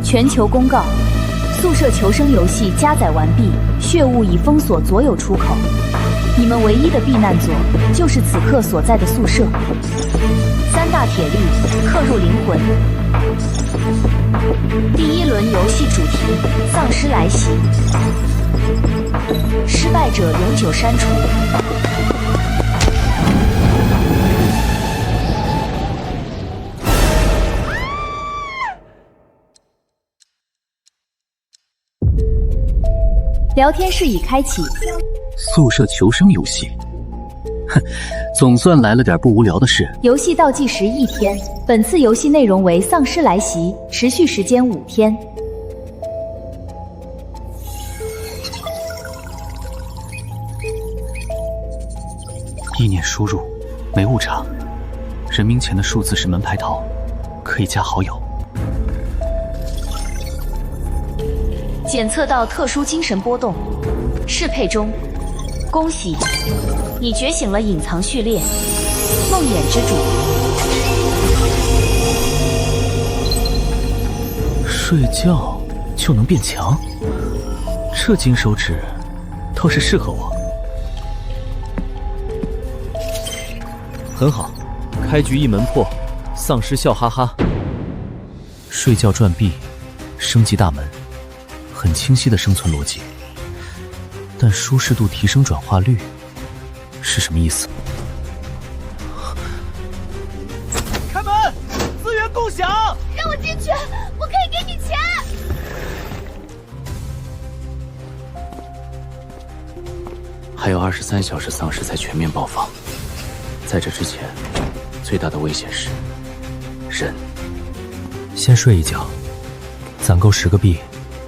全球公告：宿舍求生游戏加载完毕，血雾已封锁所有出口。你们唯一的避难所就是此刻所在的宿舍。3大铁律刻入灵魂。第1轮游戏主题：丧尸来袭，失败者永久删除。聊天室已开启。宿舍求生游戏，哼，总算来了点不无聊的事。游戏倒计时1天，本次游戏内容为丧尸来袭，持续时间5天。意念输入，没误差。人名前的数字是门牌套，可以加好友。检测到特殊精神波动，适配中。恭喜，你觉醒了隐藏序列，梦魇之主。睡觉就能变强，这金手指倒是适合我。很好，开局一门破，丧尸笑哈哈。睡觉转币，升级大门，很清晰的生存逻辑。但舒适度提升转化率是什么意思？开门，资源共享。让我进去，我可以给你钱。还有23小时，丧尸才全面爆发。在这之前，最大的危险是人。先睡一觉，攒够10个币，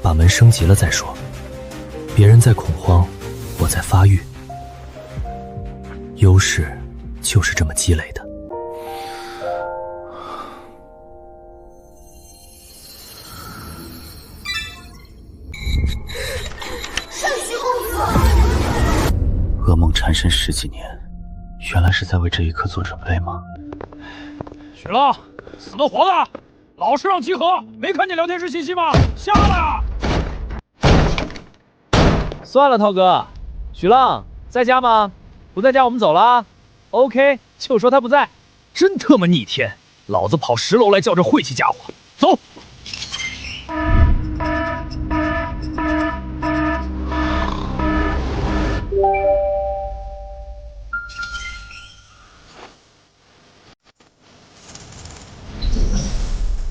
把门升级了再说。别人在恐慌，我在发育。优势就是这么积累的。圣虚公子，噩梦缠身10几年，原来是在为这一刻做准备吗？许浪，死的活的，老师让集合，没看见聊天室信息吗？下来啊！算了，涛哥，许浪在家吗？不在家我们走了。OK， 就说他不在。真他妈逆天！老子跑10楼来叫这晦气家伙，走。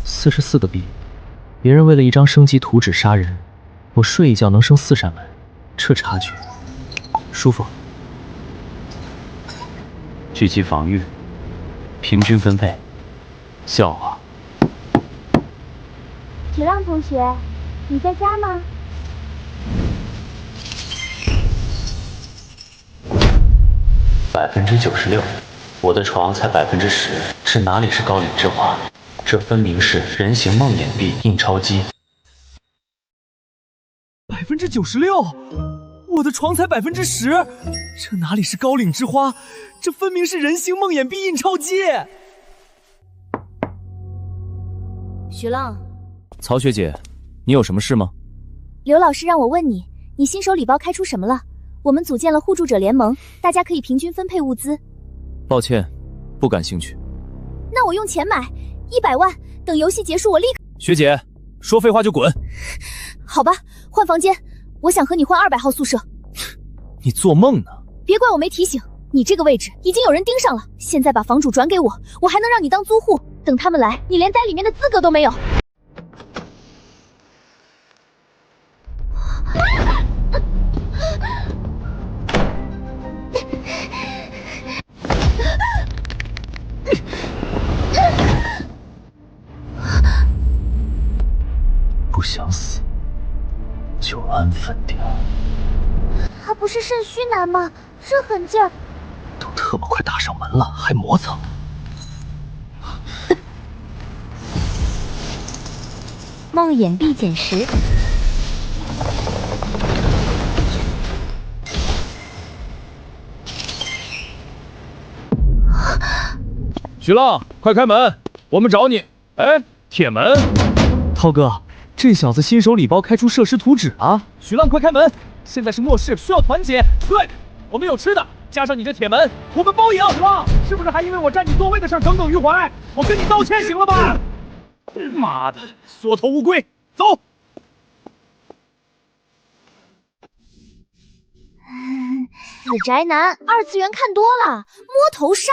44个币，别人为了一张升级图纸杀人，我睡一觉能升4扇门，这差距舒服。狙击防御，平均分配，笑话。许浪同学，你在家吗？96%，我的床才10%，这哪里是高岭之花？这分明是人形梦魇币印钞机。96%，我的床才10%，这哪里是高岭之花？这分明是人形梦魇币印钞机。许浪，曹学姐，你有什么事吗？刘老师让我问你，你新手礼包开出什么了？我们组建了互助者联盟，大家可以平均分配物资。抱歉，不感兴趣。那我用钱买100万，等游戏结束我立刻。学姐，说废话就滚。好吧，换房间，我想和你换200号宿舍。你做梦呢？别怪我没提醒，你这个位置已经有人盯上了，现在把房主转给我，我还能让你当租户。等他们来，你连在里面的资格都没有。不想死就安分点。他不是肾虚男吗？这狠劲儿！都特么快打上门了，还磨蹭。梦魇必减10。许浪，快开门，我们找你。哎，铁门。涛哥，这这小子新手礼包开出设施图纸啊！许浪，快开门！现在是末世，需要团结。对，我们有吃的，加上你这铁门，我们包赢。哇，是不是还因为我占你座位的事耿耿于怀？我跟你道歉行了吧？妈的，缩头乌龟，走！死宅男，二次元看多了，摸头杀。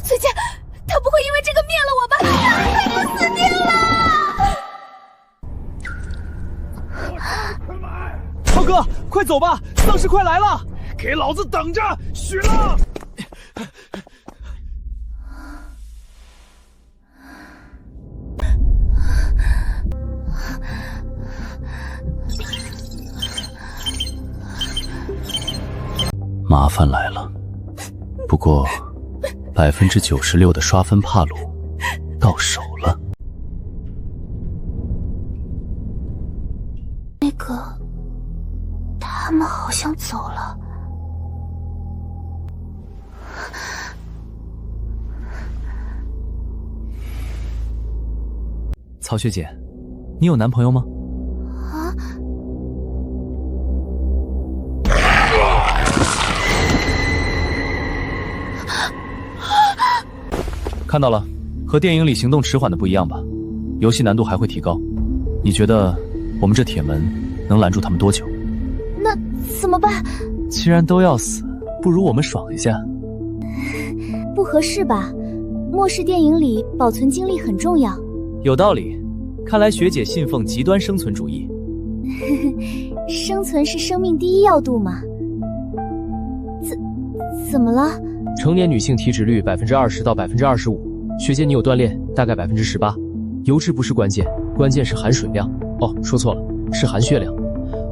崔健，他不会因为这个灭了我吧？他已经死定了！超哥，快走吧，丧尸快来了！给老子等着，许浪！麻烦来了，不过96%的刷分帕鲁到手了。那个，他们好像走了。曹学姐，你有男朋友吗？啊？看到了，和电影里行动迟缓的不一样吧？游戏难度还会提高。你觉得我们这铁门能拦住他们多久？那怎么办？既然都要死，不如我们爽一下。不合适吧？末世电影里保存精力很重要。有道理，看来学姐信奉极端生存主义。生存是生命第一要度嘛。怎么了？成年女性体脂率20%到25%，学姐你有锻炼，大概18%。油脂不是关键，关键是含水量。哦，说错了，是含血量。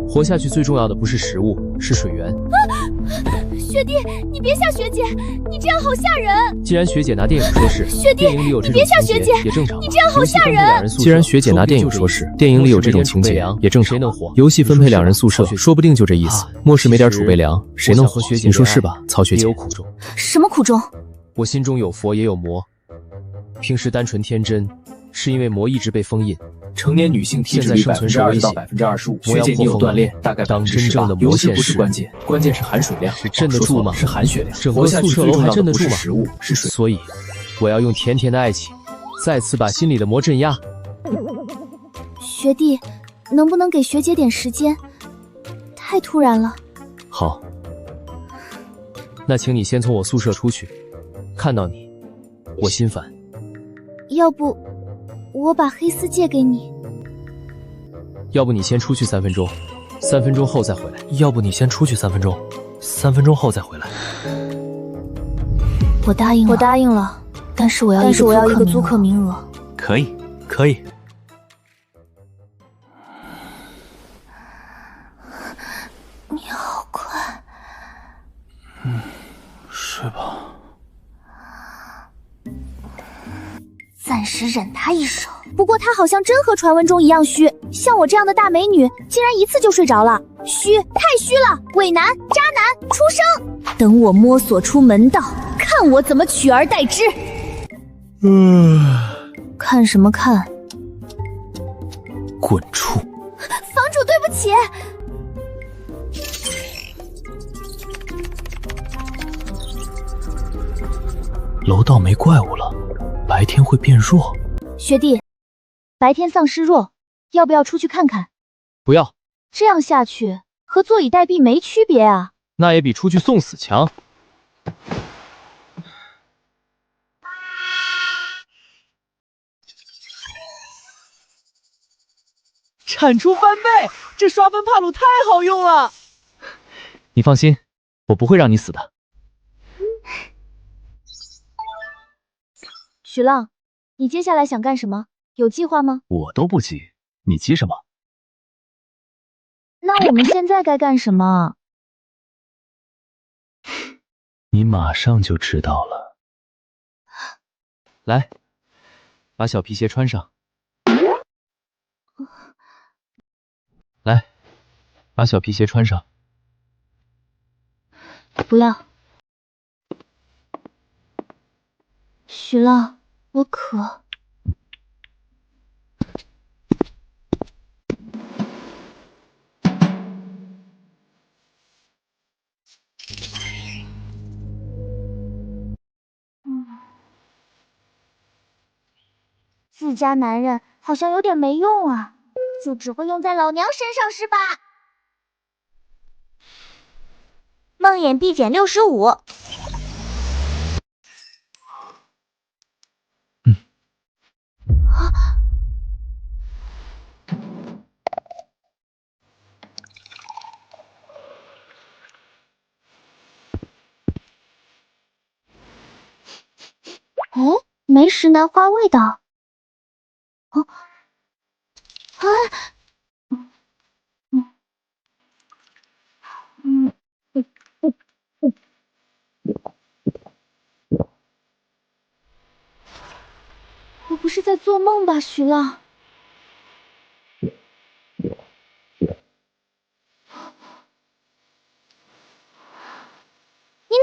活下去最重要的不是食物，是水源。学弟，你别吓学姐，你这样好吓人。既然学姐拿电影说事，学弟，电影里有这种情节也正常。你这样好吓人。既然学姐拿电影说事，电影里有这种情节也正常。游戏分配2人宿舍，说不定就这意思。末世没点储备粮，谁能活？你说是吧，曹学姐？有苦衷。什么苦衷？我心中有佛也有魔，平时单纯天真，是因为魔一直被封印。成年女性体脂率20%到25%，学姐你有锻炼，大概当真正的油脂不是关键，关键是含水量。是镇得住吗？是含血量。整个宿舍楼还镇得住吗？食物是水。所以，我要用甜甜的爱情，再次把心里的魔镇压。学弟，能不能给学姐点时间？太突然了。好，那请你先从我宿舍出去。看到你，我心烦。要不，我把黑丝借给你。要不你先出去3分钟，3分钟后再回来。要不你先出去3分钟，3分钟后再回来。我答应了，但是我要一个租客名额。可以，可以。你好快。睡吧。暂时忍他一手。不过他好像真和传闻中一样虚，像我这样的大美女，竟然一次就睡着了，虚，太虚了，伪男，渣男，畜生！等我摸索出门道，看我怎么取而代之。看什么看？滚出！房主，对不起。楼道没怪物了，白天会变弱。学弟，白天丧尸弱，要不要出去看看？不要，这样下去和坐以待毙没区别啊。那也比出去送死强。产出翻倍，这刷分帕鲁太好用了。你放心，我不会让你死的。许浪，你接下来想干什么？有计划吗？我都不急，你急什么？那我们现在该干什么？你马上就知道了。来，把小皮鞋穿上。来，把小皮鞋穿上。不要。许浪，我渴。自家男人好像有点没用啊，就只会用在老娘身上是吧？梦魇必减65。哦，梅石楠花味道。哦，啊，我不是在做梦吧，徐浪？你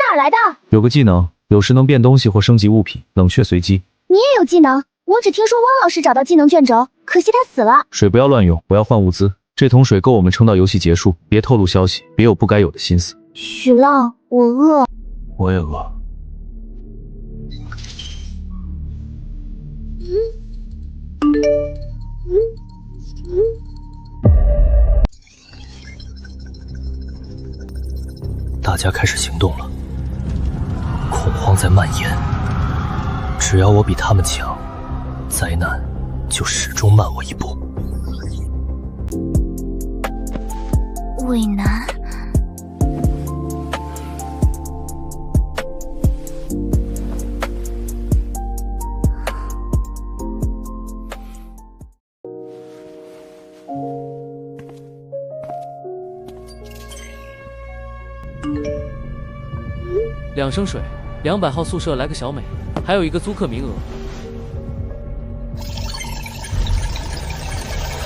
哪来的？有个技能，有时能变东西或升级物品，冷却随机。你也有技能？我只听说汪老师找到技能卷轴，可惜他死了。水不要乱用，我要换物资。这桶水够我们撑到游戏结束，别透露消息，别有不该有的心思。许浪，我饿。我也饿。大家开始行动了，恐慌在蔓延。只要我比他们强，灾难就始终慢我一步。渭南，2升水，200号宿舍来个小美，还有一个租客名额。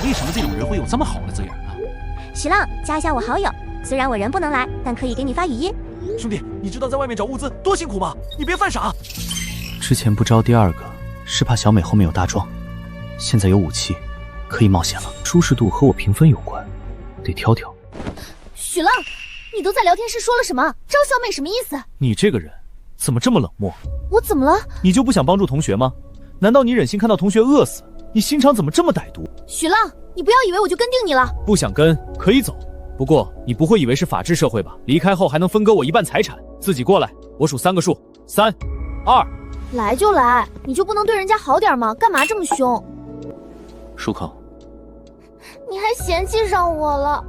为什么这种人会有这么好的资源呢？许浪，加一下我好友。虽然我人不能来，但可以给你发语音。兄弟，你知道在外面找物资多辛苦吗？你别犯傻。之前不招第二个，是怕小美后面有大壮，现在有武器，可以冒险了。舒适度和我评分有关，得挑挑。许浪，你都在聊天室说了什么？招小美什么意思？你这个人怎么这么冷漠？我怎么了？你就不想帮助同学吗？难道你忍心看到同学饿死？你心肠怎么这么歹毒？许浪，你不要以为我就跟定你了。不想跟可以走，不过你不会以为是法治社会吧？离开后还能分割我一半财产。自己过来，我数3个数，3、2。来就来，你就不能对人家好点吗？干嘛这么凶？漱口。你还嫌弃上我了？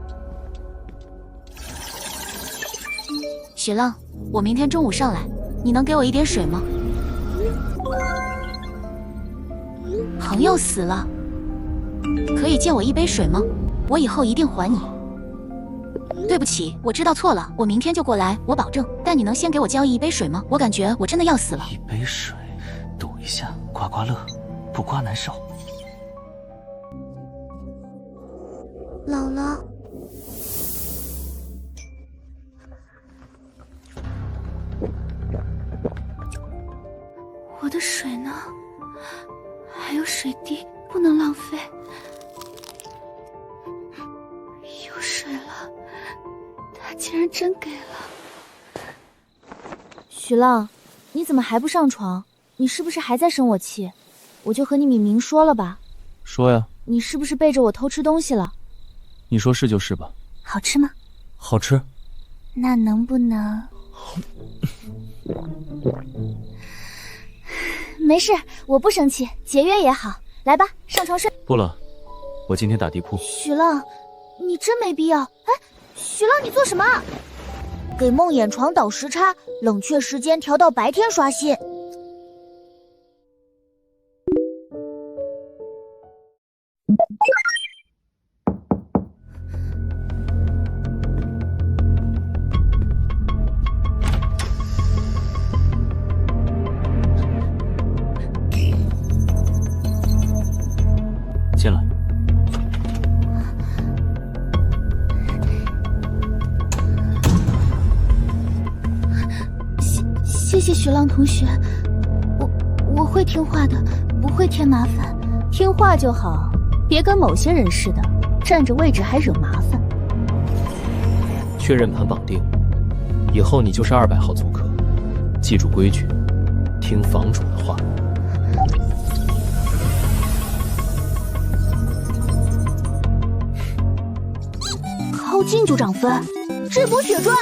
许浪，我明天中午上来，你能给我一点水吗？朋友死了，可以借我一杯水吗？我以后一定还你。对不起，我知道错了，我明天就过来，我保证。但你能先给我交易一杯水吗？我感觉我真的要死了。一杯水，赌一下，刮刮乐，不刮难受。姥姥，我的水呢？还有水滴，不能浪费。有水了，他竟然真给了。许浪，你怎么还不上床？你是不是还在生我气？我就和你明说了吧。说呀。你是不是背着我偷吃东西了？你说是就是吧。好吃吗？好吃。那能不能……没事，我不生气，节约也好。来吧，上床睡。不了，我今天打地铺。许浪，你真没必要。哎，许浪，你做什么？给梦魇床倒时差，冷却时间调到白天刷新。进来。谢谢许浪同学，我会听话的，不会添麻烦。听话就好，别跟某些人似的，占着位置还惹麻烦。确认盘绑定，以后你就是200号租客，记住规矩，听房主的话。靠近就涨分，智博血赚。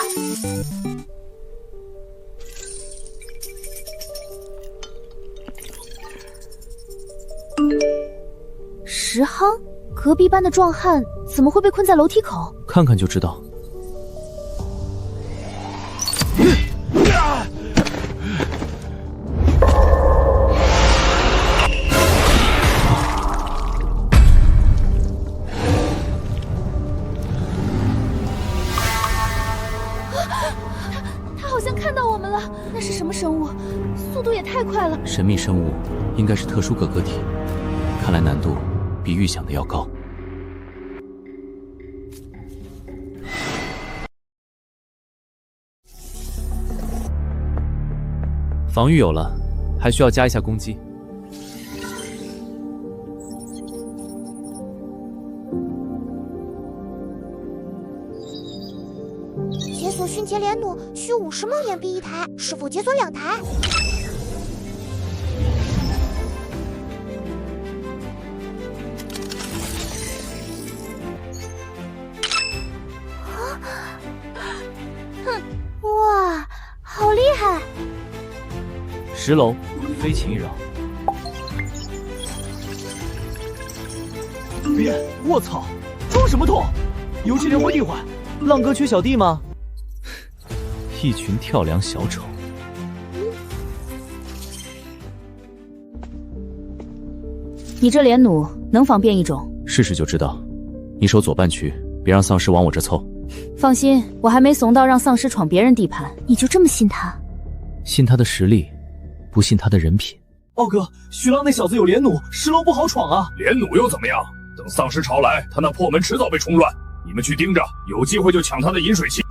石夯，隔壁班的壮汉怎么会被困在楼梯口？看看就知道。他好像看到我们了，那是什么生物？速度也太快了。神秘生物应该是特殊个个体，看来难度比预想的要高。防御有了，还需要加一下攻击。解锁迅捷连弩需50梦魇币1台，是否解锁2台？哇，好厉害10楼，飞禽一扰。别！我操！装什么痛？游戏连回地缓，浪哥缺小弟吗？一群跳梁小丑。你这连弩能仿变异种？试试就知道。你守左半区，别让丧尸往我这凑。放心，我还没怂到让丧尸闯别人地盘。你就这么信他？信他的实力，不信他的人品。奥哥，徐浪那小子有连弩，10楼不好闯啊。连弩又怎么样？等丧尸潮来，他那破门迟早被冲乱。你们去盯着，有机会就抢他的饮水器。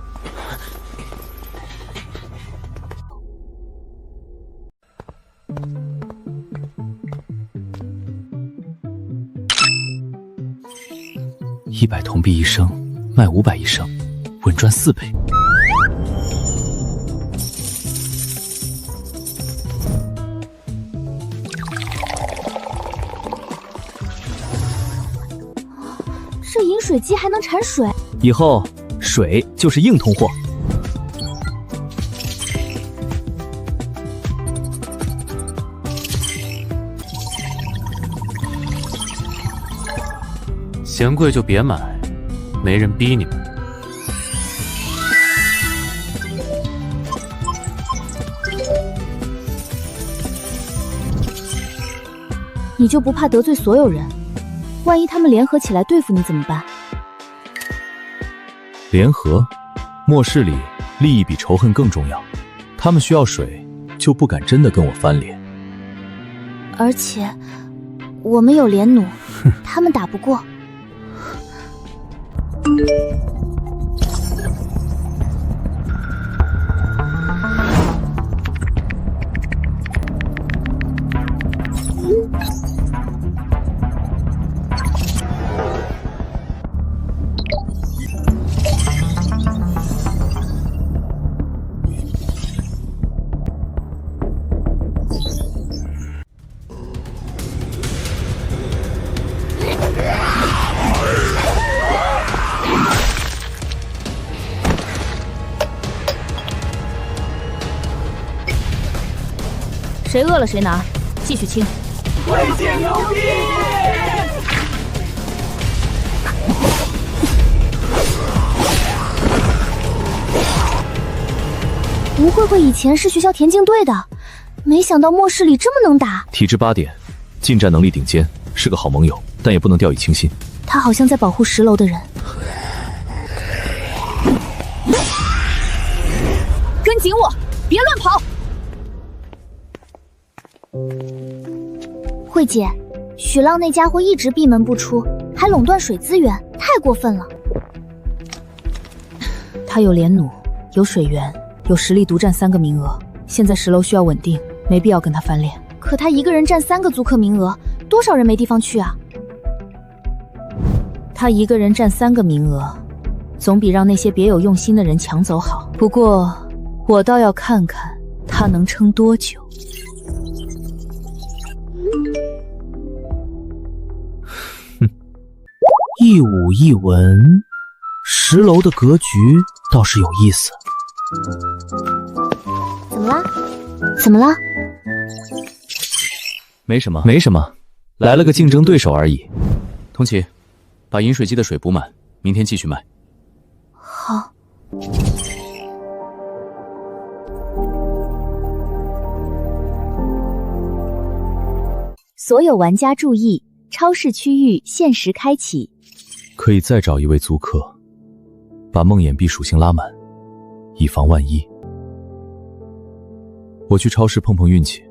100铜币一升，卖500一升，稳赚4倍。这饮水机还能产水？以后水就是硬通货。嫌贵就别买，没人逼你们。你就不怕得罪所有人？万一他们联合起来对付你怎么办？联合？末世里利益比仇恨更重要。他们需要水，就不敢真的跟我翻脸。而且我们有连弩，他们打不过。谁饿了谁拿，继续清。会见牛逼！吴慧慧以前是学校田径队的，没想到末世里这么能打。体质8点，近战能力顶尖，是个好盟友，但也不能掉以轻心。他好像在保护10楼的人。跟紧我，别乱跑！慧姐，许浪那家伙一直闭门不出，还垄断水资源，太过分了。他有连弩，有水源，有实力独占3个名额。现在10楼需要稳定，没必要跟他翻脸。可可他一个人占3个租客名额，多少人没地方去啊？他一个人占3个名额，总比让那些别有用心的人抢走好。不过，我倒要看看他能撑多久。一武一文，10楼的格局倒是有意思。怎么啦？怎么了？没什么，没什么，来了个竞争对手而已。童琪，把饮水机的水补满，明天继续卖。好。所有玩家注意，超市区域限时开启。可以再找一位租客，把梦魇币属性拉满，以防万一。我去超市碰碰运气。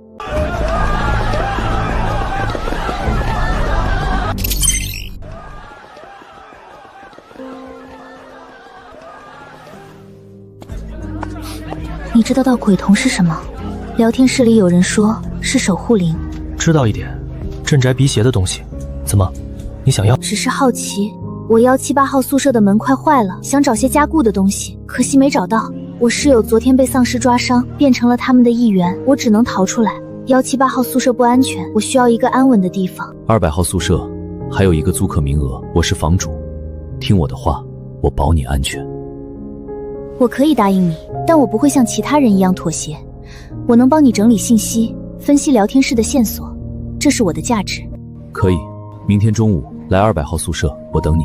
你知道鬼瞳是什么？聊天室里有人说是守护灵。知道一点，镇宅辟邪的东西。怎么，你想要？只是好奇。我178号宿舍的门快坏了，想找些加固的东西，可惜没找到。我室友昨天被丧尸抓伤，变成了他们的一员，我只能逃出来。178号宿舍不安全，我需要一个安稳的地方。200号宿舍还有1个租客名额，我是房主，听我的话，我保你安全。我可以答应你，但我不会像其他人一样妥协。我能帮你整理信息，分析聊天室的线索，这是我的价值。可以，明天中午来200号宿舍，我等你。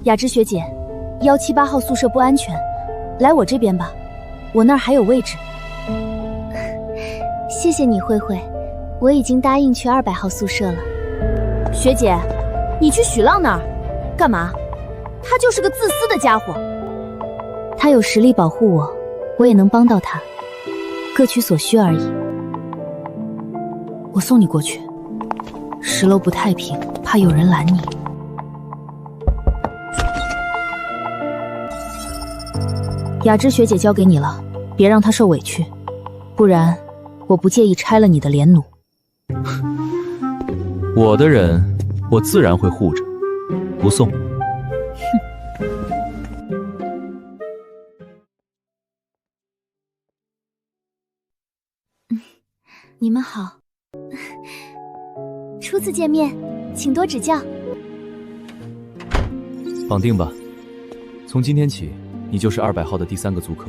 雅芝学姐，178号宿舍不安全，来我这边吧，我那儿还有位置。谢谢你，慧慧，我已经答应去200号宿舍了。学姐，你去许浪那儿干嘛？他就是个自私的家伙。他有实力保护我，我也能帮到他，各取所需而已。我送你过去。10楼不太平，怕有人拦你。雅芝学姐交给你了，别让她受委屈，不然我不介意拆了你的脸弩。我的人，我自然会护着，不送。你们好，初次见面，请多指教。绑定吧，从今天起，你就是200号的第3个租客。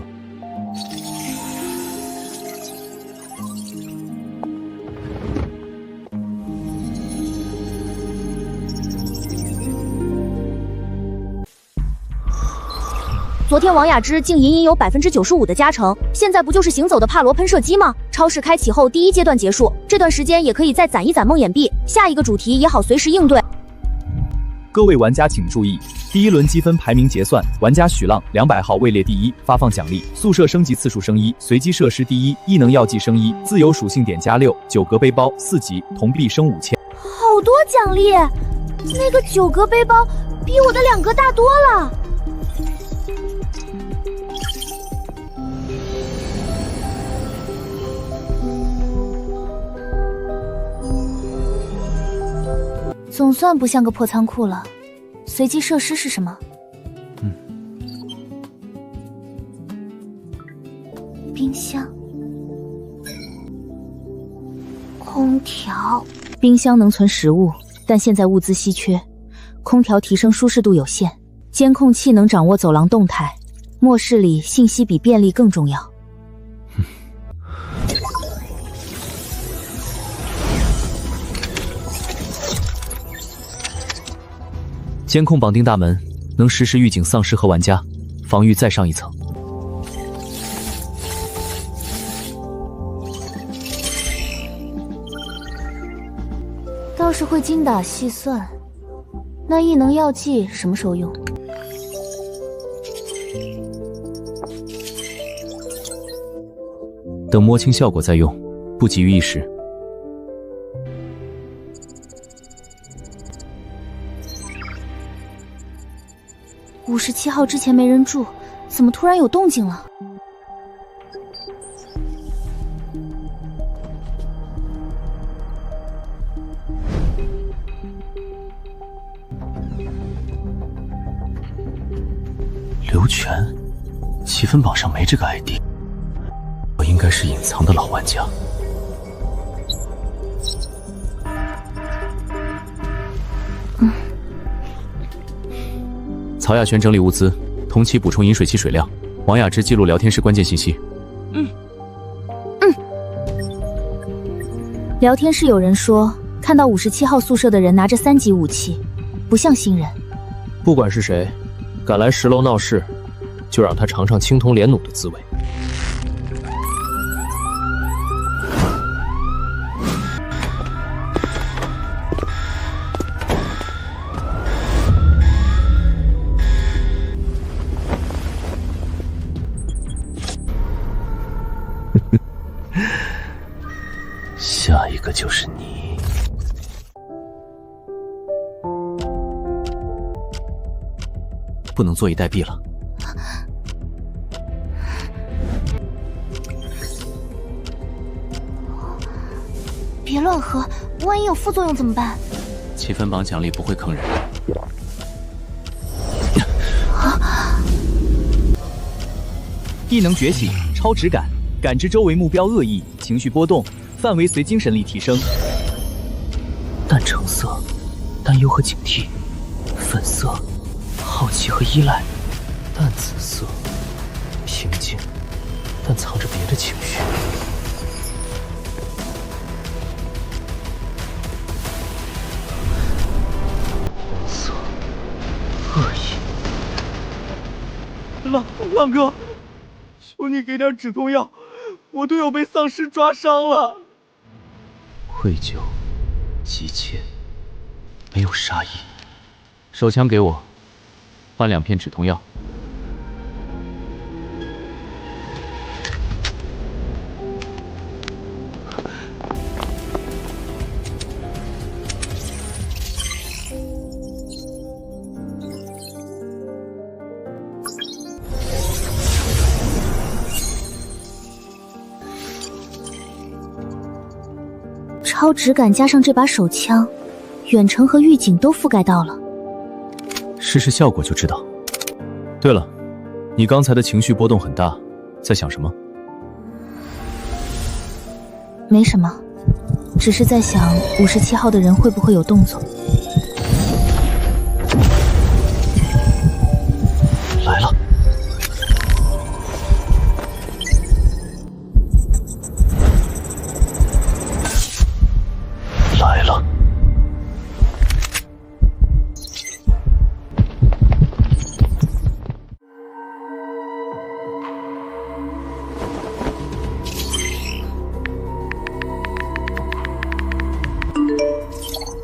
昨天王雅芝竟隐隐有95%的加成，现在不就是行走的帕罗喷射机吗？超市开启后第1阶段结束，这段时间也可以再攒一攒梦魇币，下一个主题也好随时应对。各位玩家请注意，第1轮积分排名结算，玩家许浪200号位列第1，发放奖励：宿舍升级次数升1，随机设施第1，异能药剂升1，自由属性点加6，9格背包4级，铜币升5000。好多奖励，那个9格背包比我的2格大多了。总算不像个破仓库了。随机设施是什么？冰箱、空调。冰箱能存食物，但现在物资稀缺。空调提升舒适度有限。监控器能掌握走廊动态。末世里信息比便利更重要。监控绑定大门，能实时预警丧尸和玩家，防御再上一层。倒是会精打细算。那异能药剂什么时候用？等摸清效果再用，不急于一时。57号之前没人住，怎么突然有动静了？刘全，积分榜上没这个 ID， 我应该是隐藏的老玩家。曹亚轩整理物资，同期补充饮水器水量。王雅芝记录聊天室关键信息。聊天室有人说看到57号宿舍的人拿着3级武器，不像新人。不管是谁，敢来10楼闹事，就让他尝尝青铜连弩的滋味。下一个就是你。不能坐以待毙了。别乱喝，万一有副作用怎么办？积分榜奖励不会坑人。异能觉醒，超直感，感知周围目标恶意，情绪波动，范围随精神力提升。淡橙色，担忧和警惕；粉色，好奇和依赖；淡紫色，平静，但藏着别的情绪。黄色，恶意。浪哥，求你给点止痛药，我队友被丧尸抓伤了。愧疚，急切，没有杀意。手枪给我，换2片止痛药。超直感加上这把手枪，远程和预警都覆盖到了。试试效果就知道。对了，你刚才的情绪波动很大，在想什么？没什么，只是在想57号的人会不会有动作。来了。来了。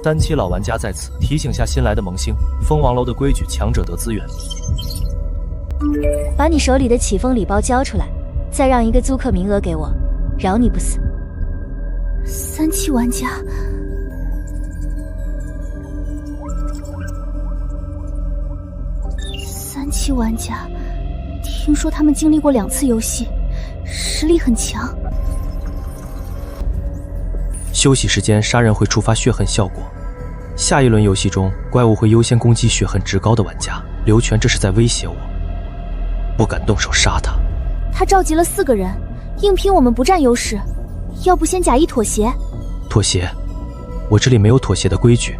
3期老玩家在此提醒下新来的萌星，蜂王楼的规矩，强者得资源。把你手里的起风礼包交出来，再让一个租客名额给我，饶你不死。3期玩家，听说他们经历过2次游戏，实力很强。休息时间杀人会触发血恨效果，下一轮游戏中怪物会优先攻击血恨值高的玩家。刘全这是在威胁我，不敢动手杀他。他召集了4个人，硬拼我们不占优势，要不先假意妥协？妥协？我这里没有妥协的规矩。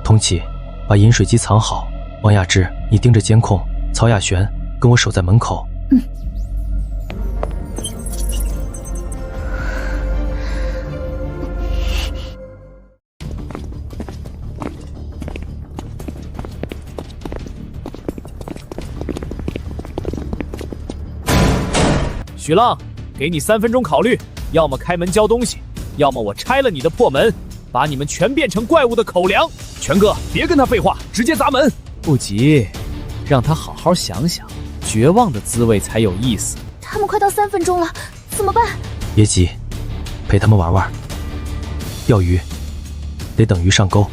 童启，把饮水机藏好。王雅芝，你盯着监控。曹雅璇，跟我守在门口。许浪，给你3分钟考虑，要么开门交东西，要么我拆了你的破门，把你们全变成怪物的口粮。全哥，别跟他废话，直接砸门。不急，让他好好想想，绝望的滋味才有意思。他们快到3分钟了，怎么办？别急，陪他们玩玩。钓鱼，得等鱼上钩。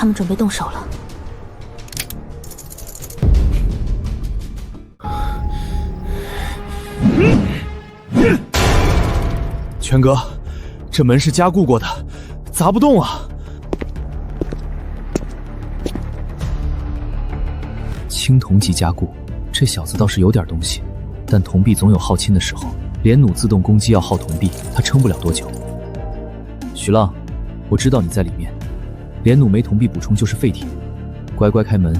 他们准备动手了。全哥，这门是加固过的，砸不动啊！青铜级加固，这小子倒是有点东西，但铜币总有耗尽的时候。连弩自动攻击要耗铜币，他撑不了多久。许浪，我知道你在里面，连弩没铜币补充就是废铁。乖乖开门，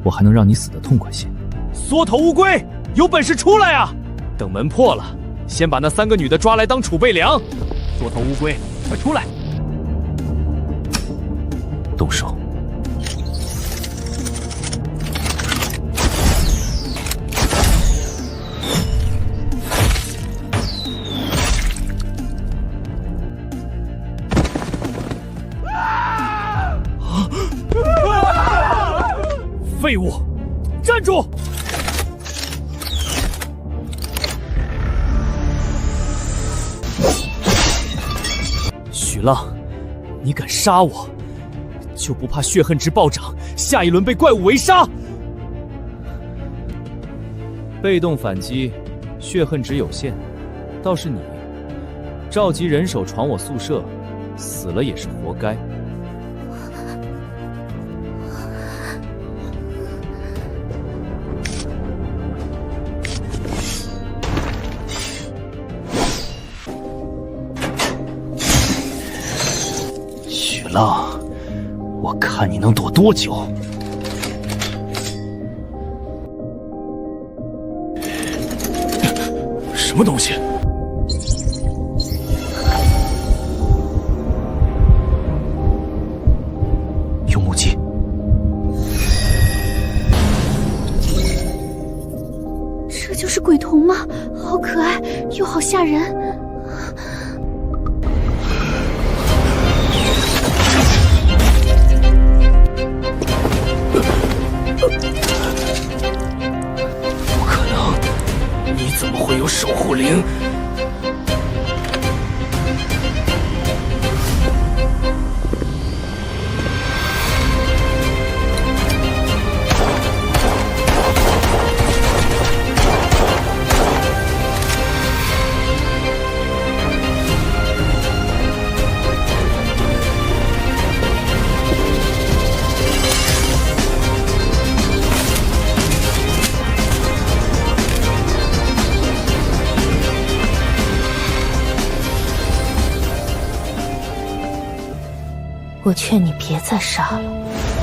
我还能让你死得痛快些。缩头乌龟，有本事出来啊！等门破了，先把那3个女的抓来当储备粮。缩头乌龟，快出来！动手！废物，站住！许浪，你敢杀我，就不怕血恨值暴涨，下一轮被怪物围杀？被动反击，血恨值有限，倒是你，召集人手闯我宿舍，死了也是活该。浪，我看你能躲多久！什么东西？用木屐。这就是鬼童吗？好可爱，又好吓人。怎么会有守护灵？我劝你别再杀了。